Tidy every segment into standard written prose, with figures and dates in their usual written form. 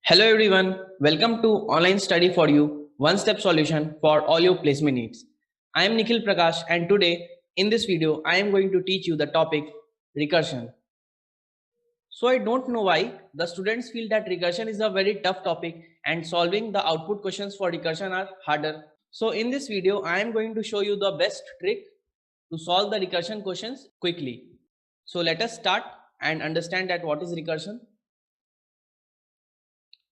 Hello everyone, welcome to Online Study for You, one-step solution for all your placement needs. I am Nikhil Prakash and today in this video I am going to teach you the topic recursion. So I don't know why the students feel that recursion is a very tough topic and solving the output questions for recursion are harder. So in this video I am going to show you the best trick to solve the recursion questions quickly. So let us start and understand that what is recursion.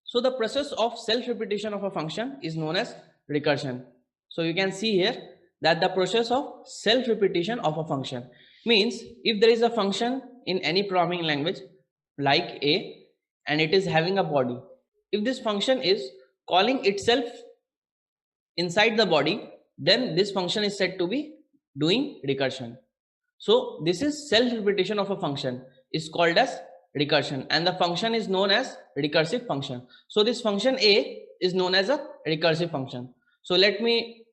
So the process of self-repetition of a function is known as recursion. So you can see here that the process of self-repetition of a function means if there is a function in any programming language like A and it is having a body, if this function is calling itself inside the body, then this function is said to be doing recursion. So this is self-repetition of a function is called as recursion and the function is known as recursive function. So this function A is known as a recursive function. So let me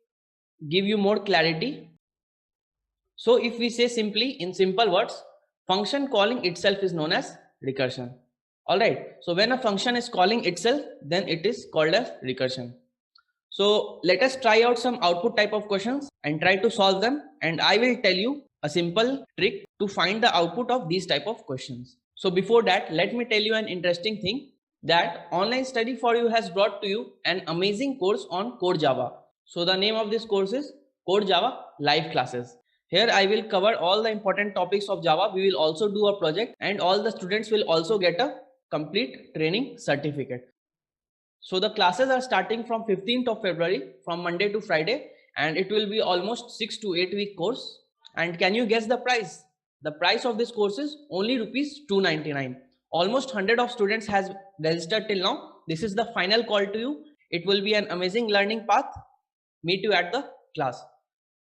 give you more clarity. So if we say simply in simple words, function calling itself is known as recursion. Alright, so when a function is calling itself, then it is called as recursion. So let us try out some output type of questions and try to solve them, and I will tell you a simple trick to find the output of these type of questions. So before that, let me tell you an interesting thing that Online Study for You has brought to you an amazing course on Core Java. So the name of this course is Core Java Live Classes. Here I will cover all the important topics of Java. We will also do a project and all the students will also get a complete training certificate. So the classes are starting from 15th of February from Monday to Friday and it will be almost 6 to 8 week course. And can you guess the price? The price of this course is only rupees 299. Almost 100 of students has registered till now. This is the final call to you. It will be an amazing learning path. Meet you at the class.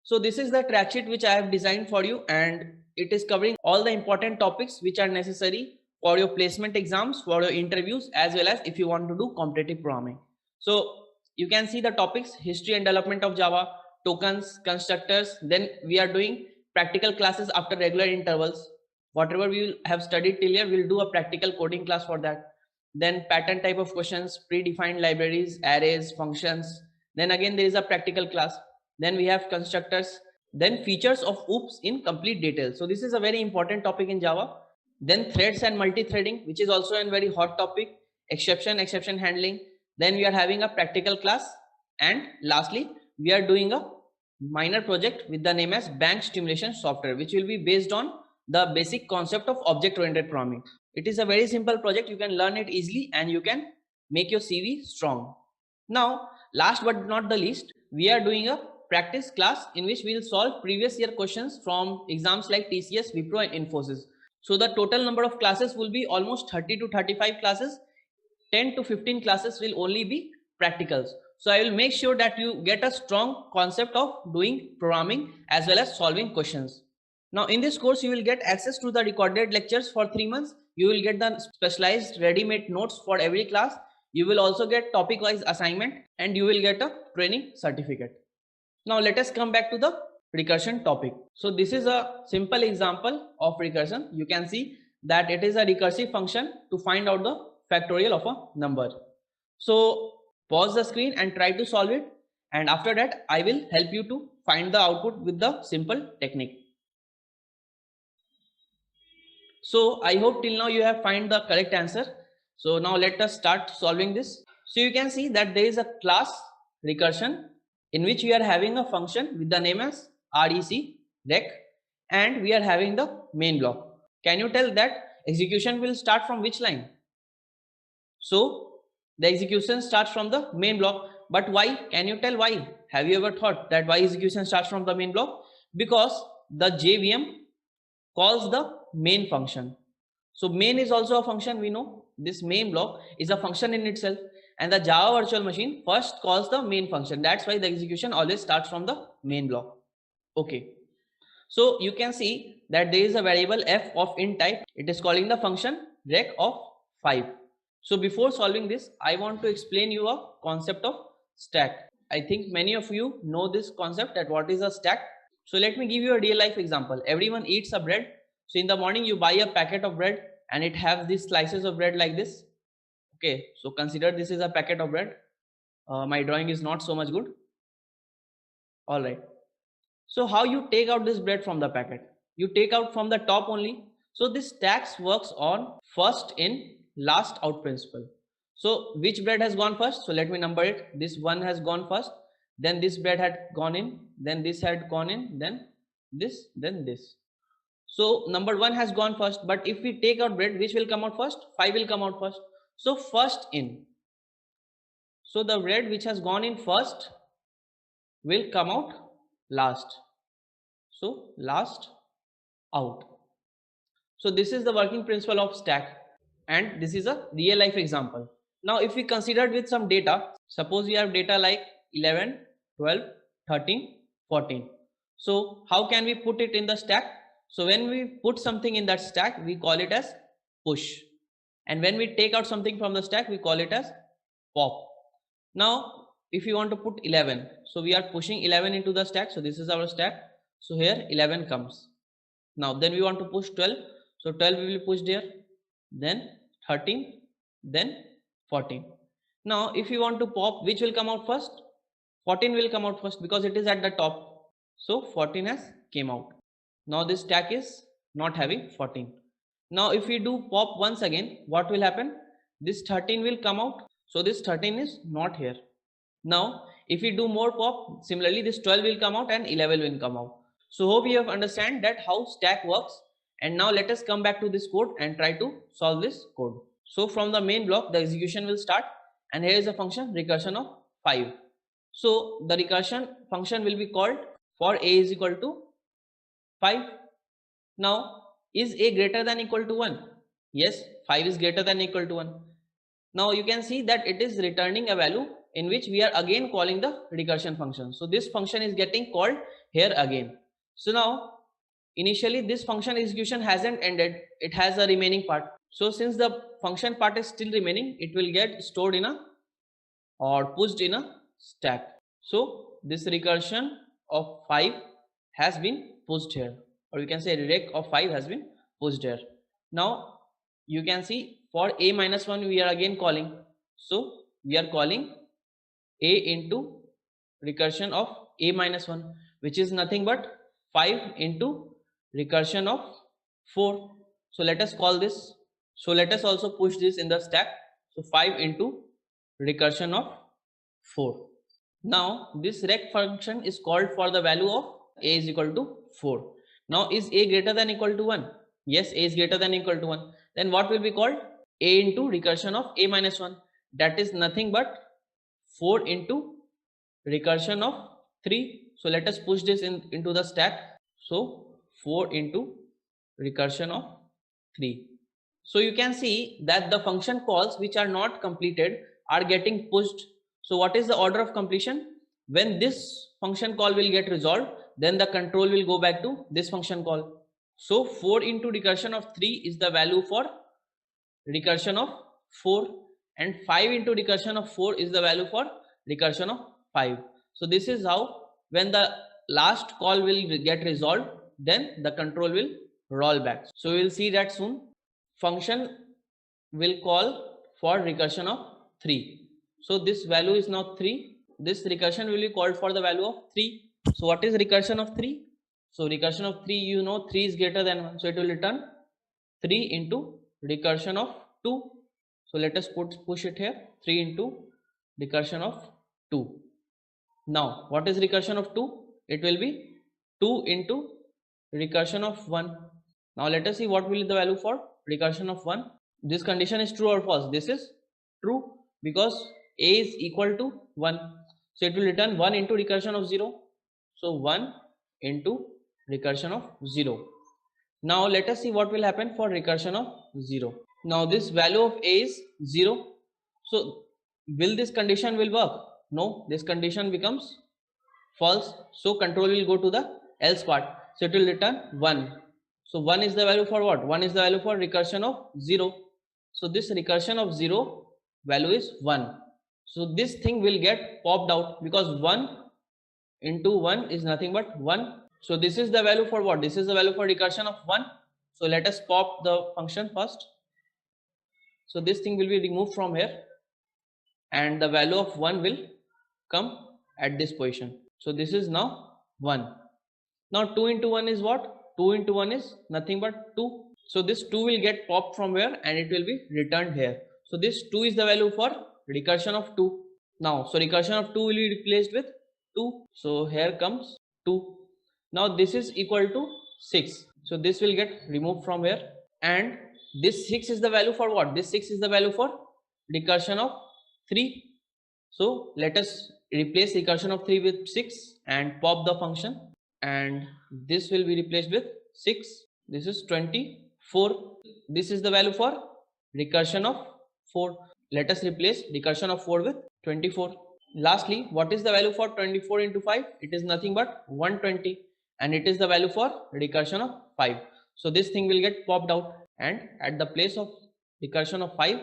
So this is the track sheet which I have designed for you and it is covering all the important topics which are necessary for your placement exams, for your interviews, as well as if you want to do competitive programming. So you can see the topics: history and development of Java, tokens, constructors. Then we are doing practical classes after regular intervals. Whatever we will have studied till here, we'll do a practical coding class for that. Then pattern type of questions, predefined libraries, arrays, functions. Then again there is a practical class. Then we have constructors. Then features of OOPS in complete detail. So this is a very important topic in Java. Then threads and multi-threading, which is also a very hot topic. Exception handling. Then we are having a practical class, and lastly we are doing a minor project with the name as bank stimulation software, which will be based on the basic concept of object oriented programming. It is a very simple project. You can learn it easily and you can make your CV strong. Now last but not the least, we are doing a practice class in which we will solve previous year questions from exams like TCS, Wipro and Infosys. So the total number of classes will be almost 30 to 35 classes. 10 to 15 classes will only be practicals. So I will make sure that you get a strong concept of doing programming as well as solving questions. Now in this course you will get access to the recorded lectures for 3 months. You will get the specialized ready-made notes for every class. You will also get topic wise assignment and you will get a training certificate. Now let us come back to the recursion topic. So this is a simple example of recursion. You can see that it is a recursive function to find out the factorial of a number. So pause the screen and try to solve it, and after that I will help you to find the output with the simple technique. So I hope till now you have find the correct answer. So now let us start solving this. So you can see that there is a class recursion in which we are having a function with the name as rec, and we are having the main block. Can you tell that execution will start from which line? So the execution starts from the main block. But why? Can you tell why? Have you ever thought that why execution starts from the main block? Because the JVM calls the main function. So main is also a function, we know. This main block is a function in itself, and the Java virtual machine first calls the main function. That's why the execution always starts from the main block. Okay. So you can see that there is a variable f of int type. It is calling the function rec of 5. So before solving this, I want to explain you a concept of stack. I think many of you know this concept, that what is a stack. So let me give you a real life example. Everyone eats a bread. So in the morning you buy a packet of bread and it has these slices of bread like this. Okay, so consider this is a packet of bread. My drawing is not so much good. All right. So how you take out this bread from the packet? You take out from the top only. So this stacks works on first in, last out principle. So which bread has gone first? So let me number it. This one has gone first. Then this bread had gone in. Then this had gone in. Then this. Then this. So number one has gone first. But if we take out bread, which will come out first? 5 will come out first. So first in. So the bread which has gone in first will come out last. So last out. So this is the working principle of stack, and this is a real life example. Now if we consider with some data, suppose we have data like 11, 12, 13, 14. So how can we put it in the stack? So when we put something in that stack, we call it as push. And when we take out something from the stack, we call it as pop. Now if you want to put 11, so we are pushing 11 into the stack. So this is our stack. So here 11 comes. Now then we want to push 12. So 12 we will push there, then 13, then 14. Now if you want to pop, which will come out first? 14 will come out first because it is at the top. So 14 has came out. Now this stack is not having 14. Now if we do pop once again, what will happen? This 13 will come out. So this 13 is not here. Now if we do more pop, similarly this 12 will come out and 11 will come out. So hope you have understand that how stack works. And now let us come back to this code and try to solve this code. So from the main block, the execution will start, and here is a function recursion of 5. So the recursion function will be called for a is equal to 5. Now is a greater than equal to 1? Yes, 5 is greater than equal to 1. Now you can see that it is returning a value in which we are again calling the recursion function. So this function is getting called here again. So now initially this function execution hasn't ended, it has a remaining part. So since the function part is still remaining, it will get stored in a or pushed in a stack. So this recursion of 5 has been pushed here, or you can say rec of 5 has been pushed here. Now you can see for a minus 1 we are again calling. So we are calling a into recursion of a minus 1, which is nothing but 5 into recursion of 4. So let us call this. So let us also push this in the stack. So 5 into recursion of 4. Now this rec function is called for the value of a is equal to 4. Now is a greater than equal to 1? Yes, a is greater than equal to 1. Then what will be called? A into recursion of a minus 1. That is nothing but 4 into recursion of 3. So let us push this into the stack. So 4 into recursion of 3. So you can see that the function calls which are not completed are getting pushed. So what is the order of completion? When this function call will get resolved, then the control will go back to this function call. So 4 into recursion of 3 is the value for recursion of 4, and 5 into recursion of 4 is the value for recursion of 5. So this is how when the last call will get resolved, then the control will roll back. So we will see that soon. Function will call for recursion of 3. So this value is now 3. This recursion will be called for the value of 3. So what is recursion of 3? So recursion of 3, you know 3 is greater than 1. So it will return 3 into recursion of 2. So let us push it here. 3 into recursion of 2. Now what is recursion of 2? It will be 2 into recursion of 1. Now let us see what will be the value for recursion of 1. This condition is true or false? This is true because a is equal to 1. So it will return 1 into recursion of 0. So 1 into recursion of 0. Now let us see what will happen for recursion of 0. Now this value of a is 0. So will this condition will work? No, this condition becomes false. So control will go to the else part. So it will return 1. So 1 is the value for what? 1 is the value for recursion of 0. So this recursion of 0 value is 1. So this thing will get popped out because 1 into 1 is nothing but 1. So this is the value for what? This is the value for recursion of 1. So let us pop the function first. So this thing will be removed from here and the value of 1 will come at this position. So this is now 1. Now 2 into 1 is what? 2 into 1 is nothing but 2. So this 2 will get popped from here and it will be returned here. So this 2 is the value for recursion of 2. Now, so recursion of 2 will be replaced with 2. So here comes 2. Now this is equal to 6. So this will get removed from here and this 6 is the value for what? This 6 is the value for recursion of 3. So let us replace recursion of 3 with 6 and pop the function, and this will be replaced with 6. This is 24. This is the value for recursion of 4. Let us replace recursion of 4 with 24. Lastly, what is the value for 24 into 5? It is nothing but 120 and it is the value for recursion of 5. So this thing will get popped out and at the place of recursion of 5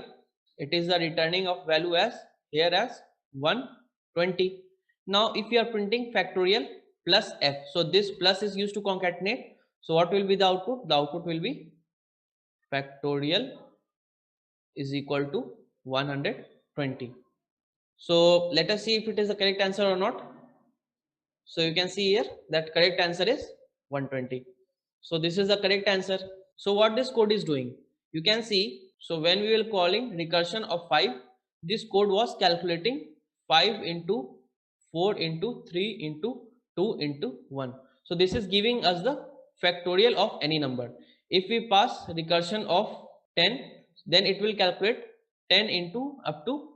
it is the returning of value as here as 120. Now if you are printing factorial plus f, so this plus is used to concatenate. So what will be the output? The output will be factorial is equal to 120. So let us see if it is the correct answer or not. So you can see here that correct answer is 120. So this is the correct answer. So what this code is doing, you can see, so when we were calling recursion of 5, this code was calculating 5 into 4 into 3 into 2 into 1. So this is giving us the factorial of any number. If we pass recursion of 10, then it will calculate 10 into up to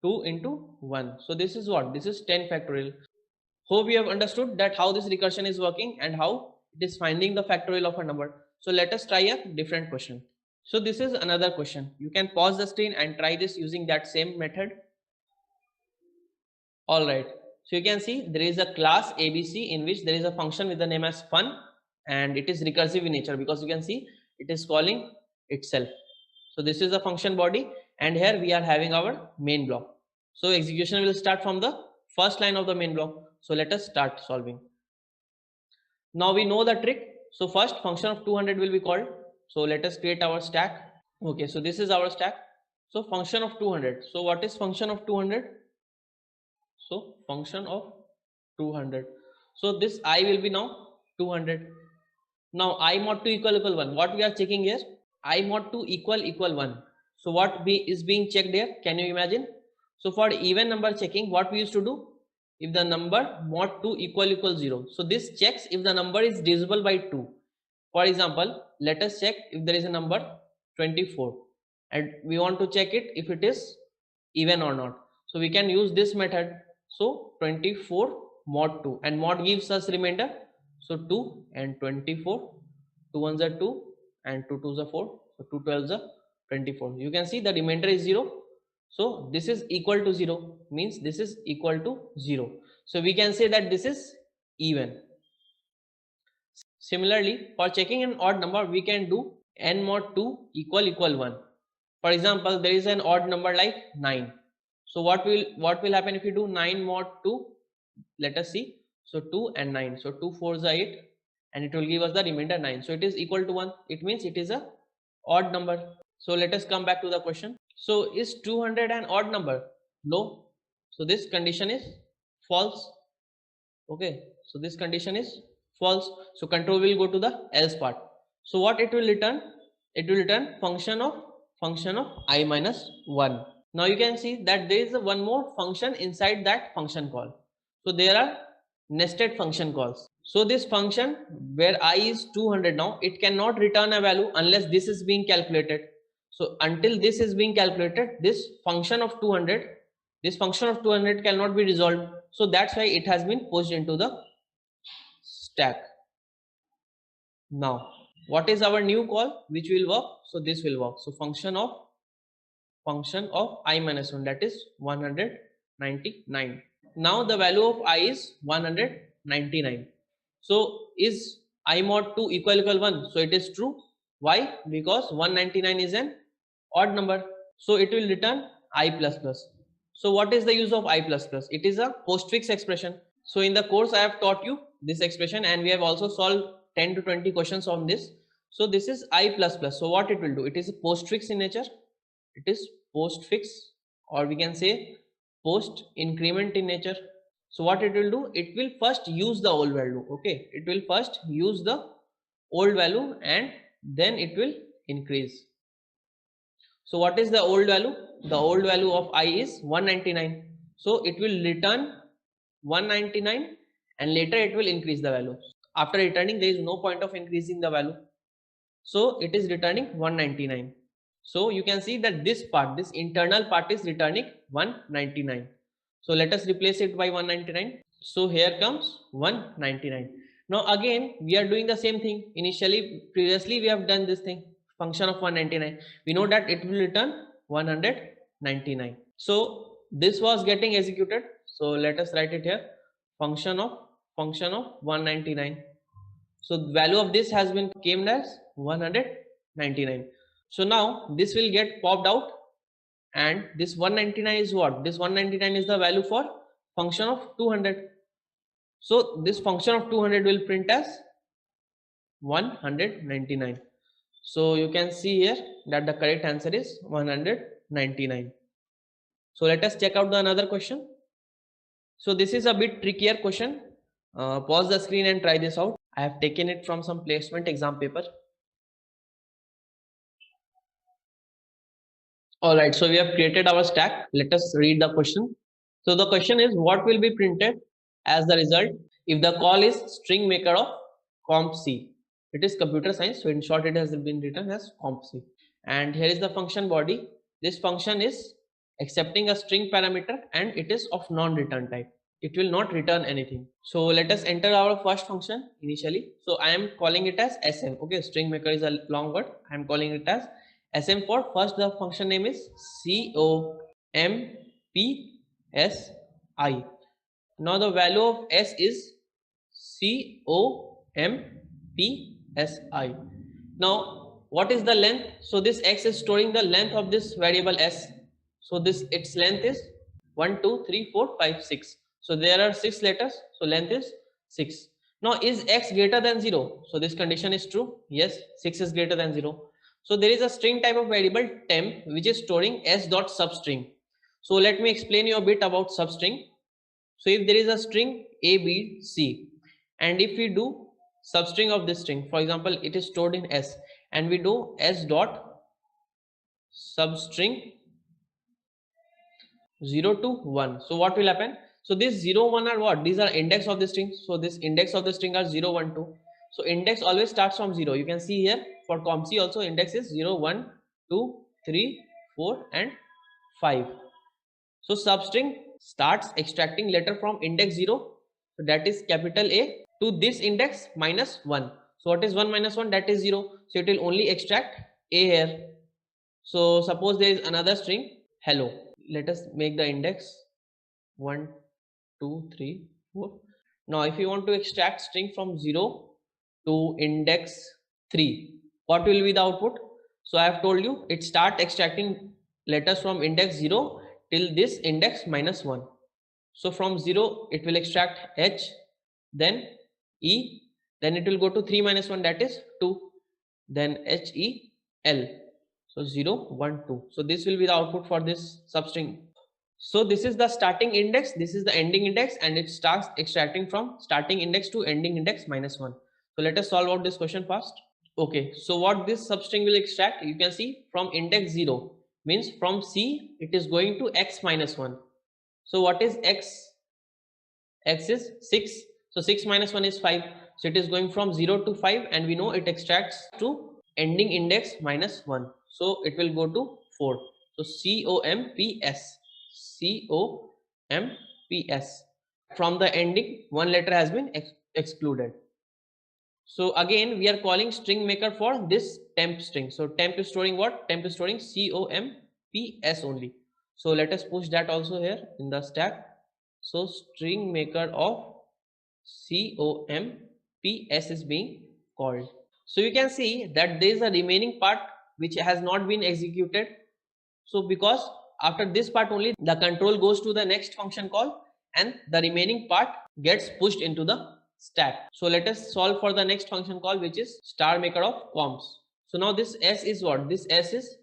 2 into 1. So this is what? This is 10 factorial. Hope you have understood that how this recursion is working and how it is finding the factorial of a number. So let us try a different question. So this is another question. You can pause the screen and try this using that same method. Alright. So you can see there is a class ABC in which there is a function with the name as fun and it is recursive in nature because you can see it is calling itself. So this is the function body and here we are having our main block. So execution will start from the first line of the main block. So let us start solving. Now we know the trick. So first function of 200 will be called. So let us create our stack. Okay, so this is our stack. So function of 200. So what is function of 200? So function of 200. So this I will be now 200. Now I mod 2 equal 1. What we are checking here? I mod 2 equal 1. So what is being checked here? Can you imagine? So for even number checking, what we used to do? If the number mod 2 equal 0. So this checks if the number is divisible by 2. For example, let us check if there is a number 24 and we want to check it if it is even or not. So we can use this method. So 24 mod 2 and mod gives us remainder. So 2 and 24, 2 ones are 2 and 2 twos are 4. So 2 12s are 24. You can see the remainder is 0. So this is equal to 0 means this is equal to 0. So we can say that this is even. Similarly, for checking an odd number, we can do n mod 2 equal 1. For example, there is an odd number like 9. So what will happen if you do 9 mod 2? Let us see. So 2 and 9. So 2 4s are 8 and it will give us the remainder 9. So it is equal to 1. It means it is a odd number. So let us come back to the question. So is 200 an odd number? No. So this condition is false. Okay. So this condition is false. So control will go to the else part. So what it will return? It will return function of I minus 1. Now you can see that there is one more function inside that function call. So there are nested function calls. So this function where I is 200 now, it cannot return a value unless this is being calculated. So until this is being calculated, this function of 200 cannot be resolved. So that's why it has been pushed into the stack. Now what is our new call which will work? So this will work. So function of I minus 1, that is 199. Now the value of I is 199. So is I mod 2 equal 1? So it is true. Why? Because 199 is an odd number. So it will return I plus plus. So what is the use of I plus plus? It is a postfix expression. So in the course I have taught you this expression and we have also solved 10 to 20 questions on this. So this is I plus plus. So what it will do? It is a postfix in nature. It is postfix, or we can say post increment in nature. So what it will do, it will first use the old value. Okay, it will first use the old value and then it will increase. So what is the old value? The old value of I is 199. So it will return 199 and later it will increase the value. After returning, there is no point of increasing the value. So it is returning 199. So you can see that this part, this internal part is returning 199. So let us replace it by 199. So here comes 199. Now again we are doing the same thing. Previously we have done this thing, function of 199. We know that it will return 199. So this was getting executed. So let us write it here, function of 199. So the value of this has been came as 199. So now this will get popped out, and this 199 is what? This 199 is the value for function of 200. So this function of 200 will print as 199. So you can see here that the correct answer is 199. So let us check out the another question. So this is a bit trickier question. Pause the screen and try this out. I have taken it from some placement exam paper. All right, so we have created our stack. Let us read the question. So the question is, what will be printed as the result if the call is string maker of comp C? It is computer science, so in short it has been written as comp C. And here is the function body. This function is accepting a string parameter and it is of non-return type. It will not return anything. So let us enter our first function initially. So I am calling it as SM. Okay, string maker is a long word. I am calling it as SM for first. The function name is COMPSI. Now the value of S is COMPSI. Now what is the length? So this X is storing the length of this variable S. So this its length is 1 2 3 4 5 6. So there are 6 letters, so length is 6. Now is X greater than 0? So this condition is true. Yes, 6 is greater than 0. So there is a string type of variable temp which is storing s dot substring. So let me explain you a bit about substring. So if there is a string a b c and if we do substring of this string, for example it is stored in s, and we do s dot substring 0 to 1, so what will happen? So this 0 1 are what? These are index of the string. So this index of the string are 0 1 2. So index always starts from 0. You can see here for comp also index is 0 1 2 3 4 and 5. So substring starts extracting letter from index 0, so that is capital A, to this index minus 1. So what is 1 minus 1? That is 0. So it will only extract A here. So suppose there is another string hello. Let us make the index 1 2 3 4. Now if you want to extract string from 0 to index 3, what will be the output? So I have told you it start extracting letters from index 0 till this index minus 1. So from 0 it will extract H, then E, then it will go to 3 minus 1, that is 2, then HEL. So 0 1 2. So this will be the output for this substring. So this is the starting index, this is the ending index, and it starts extracting from starting index to ending index minus 1. So let us solve out this question first. Okay, so what this substring will extract, you can see from index 0 means from C it is going to X minus 1. So what is X? X is 6. So 6 minus 1 is 5. So it is going from 0 to 5, and we know it extracts to ending index minus 1. So it will go to 4. So COMPS. COMPS. From the ending, one letter has been excluded. So again, we are calling string maker for this temp string. So temp is storing what? Temp is storing COMPS only. So let us push that also here in the stack. So string maker of COMPS is being called. So you can see that there is a remaining part which has not been executed. So because after this part only the control goes to the next function call, and the remaining part gets pushed into the stack. So let us solve for the next function call, which is star maker of comps. So now this S is what? This S is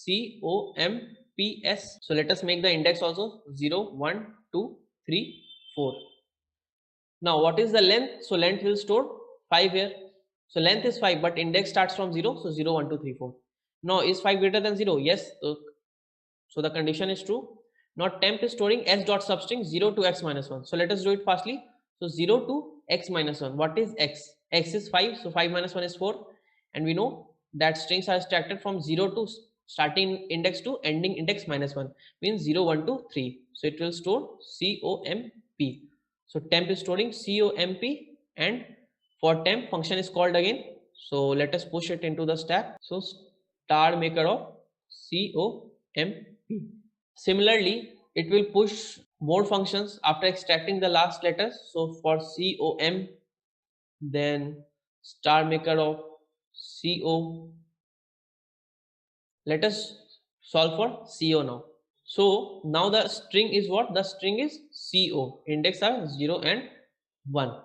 COMPS. So let us make the index also 0, 1, 2, 3, 4. Now what is the length? So length will store 5 here. So length is 5, but index starts from 0. So 0, 1, 2, 3, 4. Now is 5 greater than 0? Yes. So the condition is true. Now temp is storing s dot substring 0 to x minus 1. So let us do it fastly. So 0 to x minus 1. What is x? X is 5. So 5 minus 1 is 4. And we know that strings are extracted from 0 to starting index to ending index minus 1. Means 0, 1, 2, 3. So it will store COMP. So temp is storing COMP, and for temp function is called again. So let us push it into the stack. So star maker of COMP. Similarly, it will push more functions after extracting the last letters. So for COM, then star maker of CO. Let us solve for CO now. So now the string is what? The string is CO. Index are 0 and 1.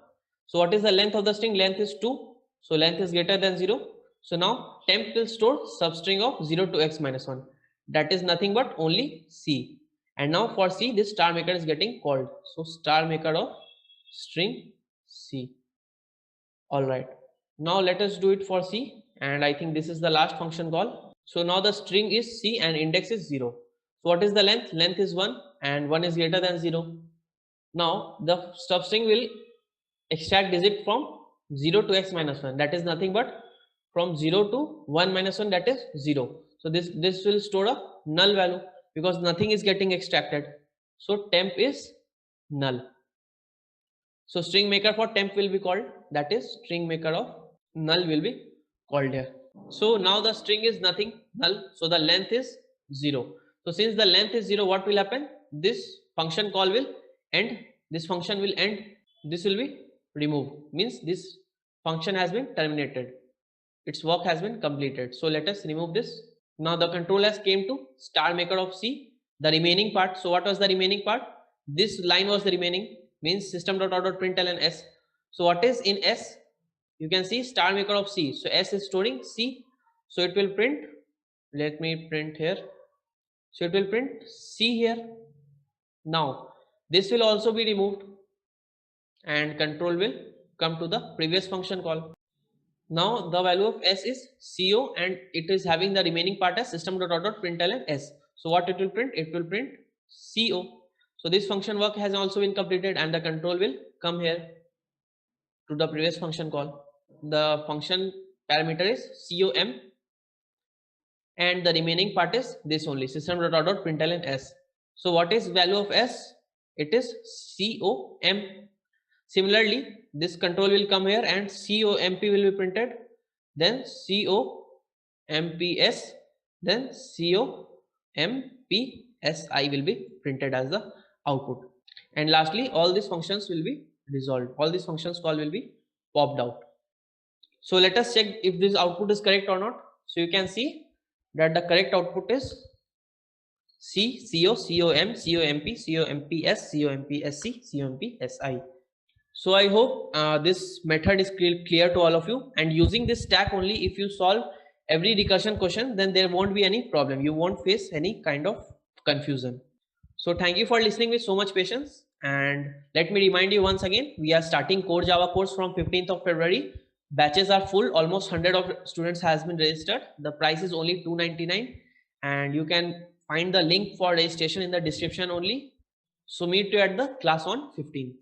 So what is the length of the string? Length is 2. So length is greater than 0. So now temp will store substring of 0 to x minus 1. That is nothing but only C. And now for C, this star maker is getting called. So star maker of string C. Alright. Now let us do it for C. And I think this is the last function call. So now the string is C and index is 0. So what is the length? Length is 1 and 1 is greater than 0. Now the substring will extract digit from 0 to x minus 1. That is nothing but from 0 to 1 minus 1, that is 0. So this will store a null value because nothing is getting extracted. So temp is null. So string maker for temp will be called, that is string maker of null will be called here. So now the string is nothing, null. So the length is 0. So since the length is 0, what will happen? This function call will end. This function will end. This will be removed. Means this function has been terminated. Its work has been completed. So let us remove this. Now the control has came to star maker of C. The remaining part. So what was the remaining part? This line was the remaining. Means system.out.println s. So what is in s? You can see star maker of C. So s is storing C. So it will print. Let me print here. So it will print C here. Now this will also be removed and control will come to the previous function call. Now the value of s is CO and it is having the remaining part as system.out.println s. So what it will print? It will print CO. So this function work has also been completed and the control will come here to the previous function call. The function parameter is COM and the remaining part is this only, system.out.println s. So what is value of s? It is COM. Similarly, this control will come here and COMP will be printed, then COMPS, then COMPSI will be printed as the output. And lastly, all these functions will be resolved. All these functions call will be popped out. So let us check if this output is correct or not. So you can see that the correct output is C, CO, COM, COMP, COMPS, COMPSC, COMPSI. So I hope this method is clear to all of you, and using this stack only, if you solve every recursion question, then there won't be any problem. You won't face any kind of confusion. So thank you for listening with so much patience, and let me remind you once again, we are starting Core Java course from 15th of February. Batches are full, almost 100 of students has been registered. The price is only $299 and you can find the link for registration in the description only. So meet you at the class on 15th.